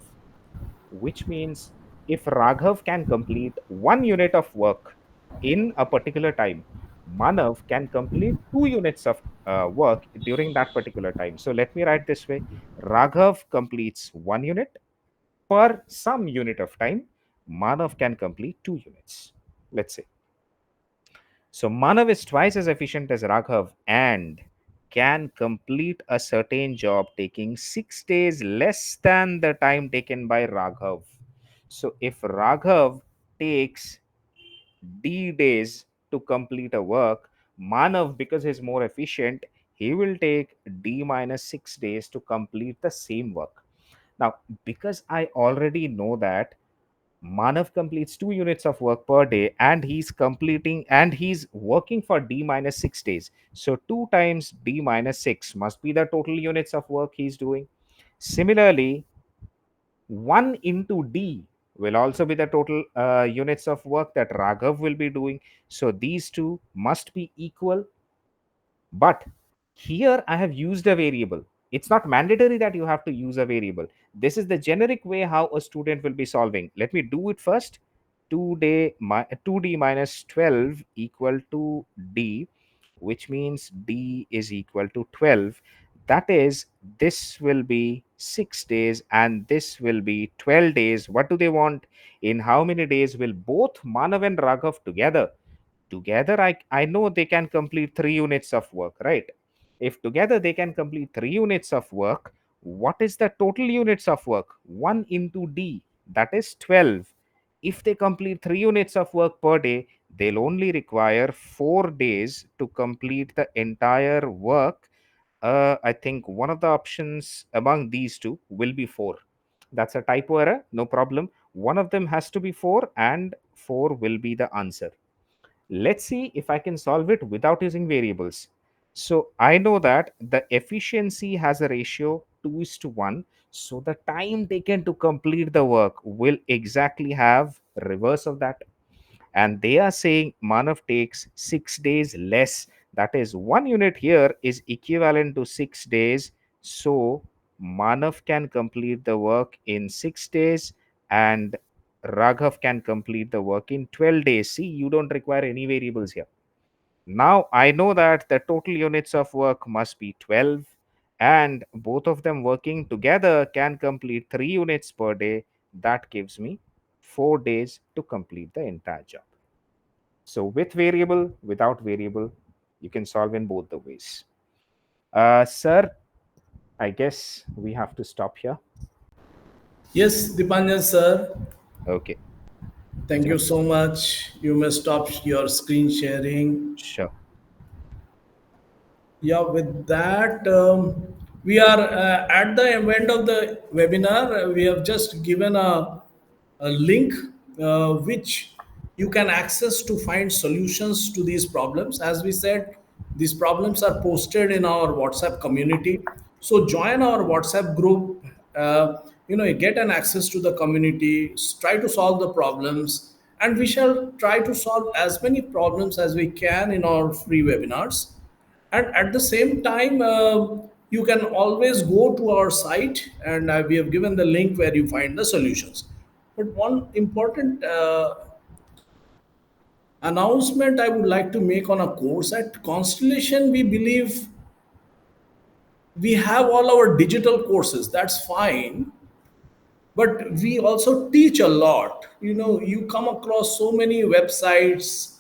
Speaker 2: which means if Raghav can complete 1 unit of work in a particular time, Manav can complete 2 units of work during that particular time. So let me write this way: Raghav completes 1 unit per some unit of time. Manav can complete 2 units. Let's say. So Manav is twice as efficient as Raghav and can complete a certain job taking 6 days less than the time taken by Raghav. So if Raghav takes D days to complete a work, Manav, because he's more efficient, he will take D minus 6 days to complete the same work. Now, because I already know that Manav completes 2 units of work per day and he's working for D minus 6 days. So 2 times D minus 6 must be the total units of work he's doing. Similarly, 1 into D will also be the total units of work that Raghav will be doing. So these two must be equal. But here I have used a variable. It's not mandatory that you have to use a variable. This is the generic way how a student will be solving. Let me do it first. 2D minus 12 equal to D. which means D is equal to 12. That is, this will be 6 days and this will be 12 days. What do they want? In how many days will both Manav and Raghav together I know they can complete 3 units of work, right? If together they can complete 3 units of work, what is the total units of work? 1 into D, that is 12. If they complete 3 units of work per day, they'll only require 4 days to complete the entire work. I think one of the options among these two will be 4. That's a typo error, no problem. One of them has to be 4, and 4 will be the answer. Let's see if I can solve it without using variables. So I know that the efficiency has a ratio 2 is to 1. So the time taken to complete the work will exactly have reverse of that. And they are saying Manav takes 6 days less. That is, 1 unit here is equivalent to 6 days. So Manav can complete the work in 6 days and Raghav can complete the work in 12 days. See, you don't require any variables here. Now I know that the total units of work must be 12, and both of them working together can complete 3 units per day. That gives me 4 days to complete the entire job. So with variable, without variable, you can solve in both the ways. Sir, I guess we have to stop here.
Speaker 1: Yes, Dipanjan sir,
Speaker 2: Okay.
Speaker 1: thank you
Speaker 2: Yep.
Speaker 1: so much. You may stop your screen sharing.
Speaker 2: Sure.
Speaker 1: Yeah, with that, we are at the end of the webinar. We have just given a link which you can access to find solutions to these problems. As we said, these problems are posted in our WhatsApp community. So join our WhatsApp group. Get an access to the community. Try to solve the problems, and we shall try to solve as many problems as we can in our free webinars. And at the same time, you can always go to our site, and we have given the link where you find the solutions. But one important announcement I would like to make on a course at Constellation, we believe we have all our digital courses, that's fine, but we also teach a lot. You come across so many websites,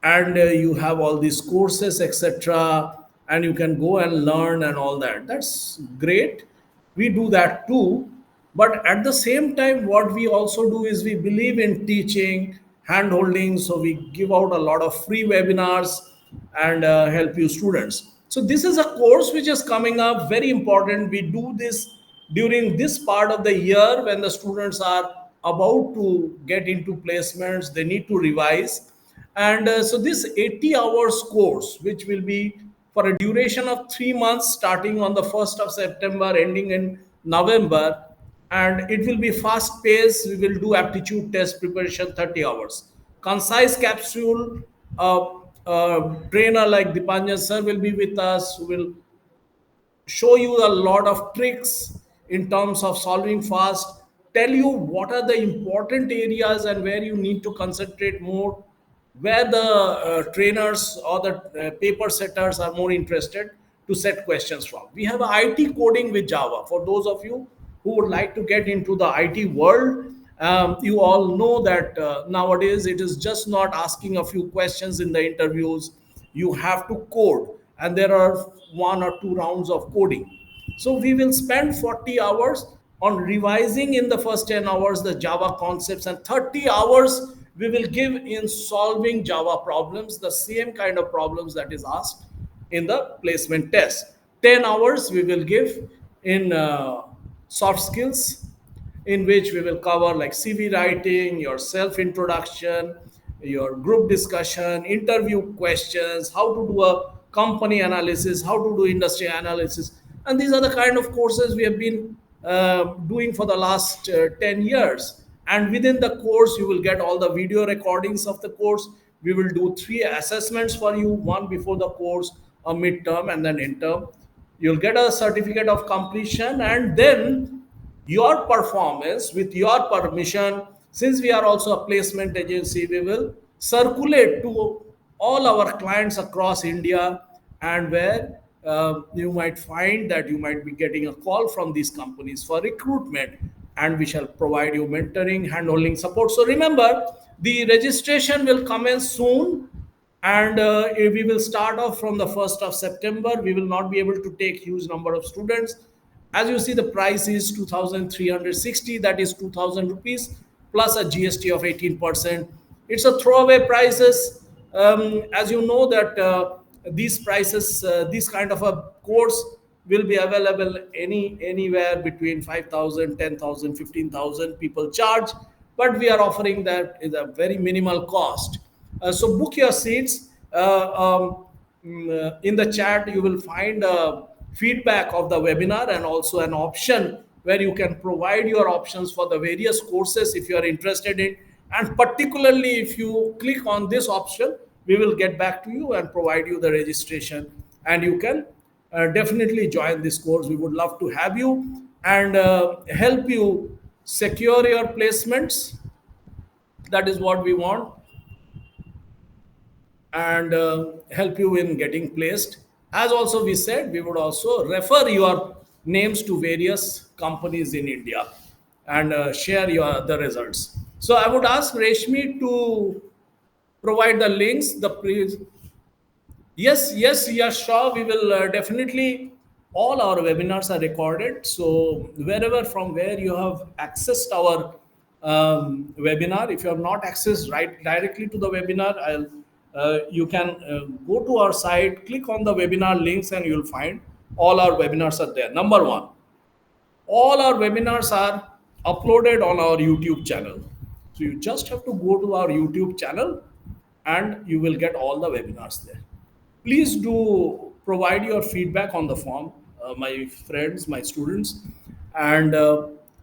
Speaker 1: and you have all these courses, etc., and you can go and learn and all that. That's great, we do that too. But at the same time, what we also do is we believe in teaching, hand holding, so we give out a lot of free webinars and help you students. So this is a course which is coming up, very important. We do this during this part of the year when the students are about to get into placements, they need to revise. And so this 80 hours course, which will be for a duration of 3 months, starting on the 1st of September, ending in November, and it will be fast paced. We will do aptitude test preparation 30 hours. Concise capsule, trainer like Dipanjan sir will be with us, who will show you a lot of tricks in terms of solving fast, tell you what are the important areas and where you need to concentrate more, where the trainers or the paper setters are more interested to set questions from. We have IT coding with Java for those of you who would like to get into the IT world. You all know that nowadays it is just not asking a few questions in the interviews. You have to code, and there are 1 or 2 rounds of coding. So we will spend 40 hours on revising in the first 10 hours the Java concepts, and 30 hours we will give in solving Java problems, the same kind of problems that is asked in the placement test. 10 hours we will give in soft skills, in which we will cover like CV writing, your self introduction, your group discussion, interview questions, how to do a company analysis, how to do industry analysis. And these are the kind of courses we have been doing for the last 10 years. And within the course, you will get all the video recordings of the course. We will do 3 assessments for you, one before the course, a midterm, and then interim. You'll get a certificate of completion, and then your performance, with your permission, since we are also a placement agency, we will circulate to all our clients across India, and where you might find that you might be getting a call from these companies for recruitment, and we shall provide you mentoring, handholding support. So remember, the registration will commence soon, and we will start off from the 1st of September. We will not be able to take huge number of students. As you see, the price is 2,360, that is 2,000 rupees plus a GST of 18%. It's a throwaway prices. As you know that these prices, this kind of a course will be available anywhere between 5,000, 10,000, 15,000 people charge, but we are offering that is a very minimal cost. So book your seats. In the chat, you will find feedback of the webinar and also an option where you can provide your options for the various courses if you are interested in. And particularly, if you click on this option, we will get back to you and provide you the registration, and you can definitely join this course. We would love to have you and help you secure your placements. That is what we want, and help you in getting placed. As also we said, we would also refer your names to various companies in India and share the results. So I would ask Reshmi to provide the links. Yes, yes, sure. We will definitely. All our webinars are recorded. So wherever from where you have accessed our webinar, if you have not accessed right directly to the webinar, you can go to our site, click on the webinar links, and you'll find all our webinars are there. Number one, all our webinars are uploaded on our YouTube channel. So you just have to go to our YouTube channel and you will get all the webinars there. Please do provide your feedback on the form, my friends, my students. And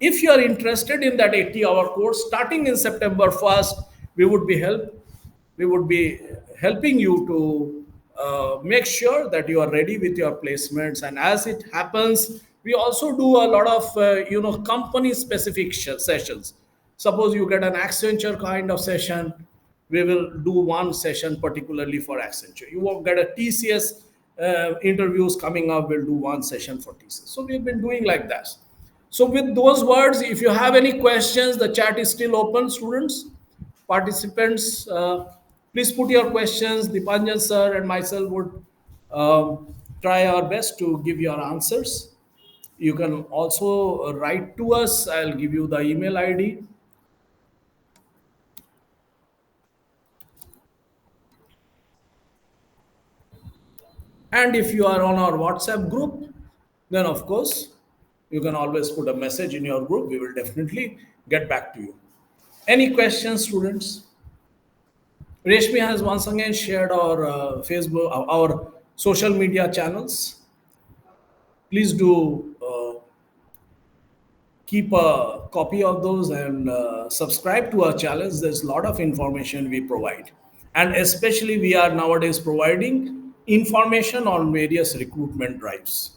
Speaker 1: if you are interested in that 80-hour course, starting in September 1st, we would be helping you to make sure that you are ready with your placements. And as it happens, we also do a lot of company specific sessions. Suppose you get an Accenture kind of session, we will do one session particularly for Accenture. You will get a TCS interviews coming up, we'll do one session for TCS. So we've been doing like that. So with those words, if you have any questions, the chat is still open, students, participants. Please put your questions. Dipanjan sir and myself would try our best to give your answers. You can also write to us. I'll give you the email ID. And if you are on our WhatsApp group, then of course, you can always put a message in your group. We will definitely get back to you. Any questions, students? Reshmi has once again shared our Facebook, our social media channels. Please do keep a copy of those and subscribe to our channels. There's a lot of information we provide, and especially we are nowadays providing information on various recruitment drives.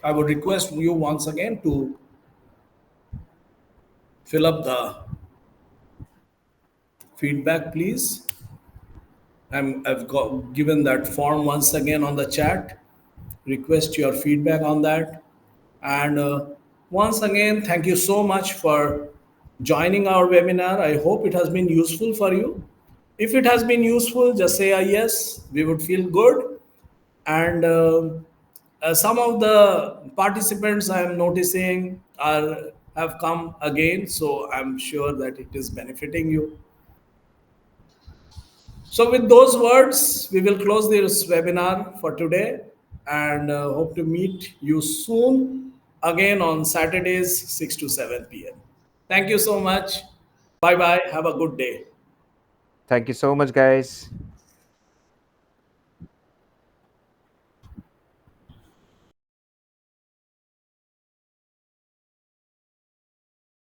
Speaker 1: I would request you once again to fill up the feedback, please. Given that form once again on the chat. Request your feedback on that. And once again, thank you so much for joining our webinar. I hope it has been useful for you. If it has been useful, just say a yes. We would feel good. And some of the participants I am noticing have come again, so I'm sure that it is benefiting you. So, with those words, we will close this webinar for today and hope to meet you soon again on Saturdays, 6 to 7 p.m. Thank you so much. Bye bye. Have a good day.
Speaker 2: Thank you so much, guys.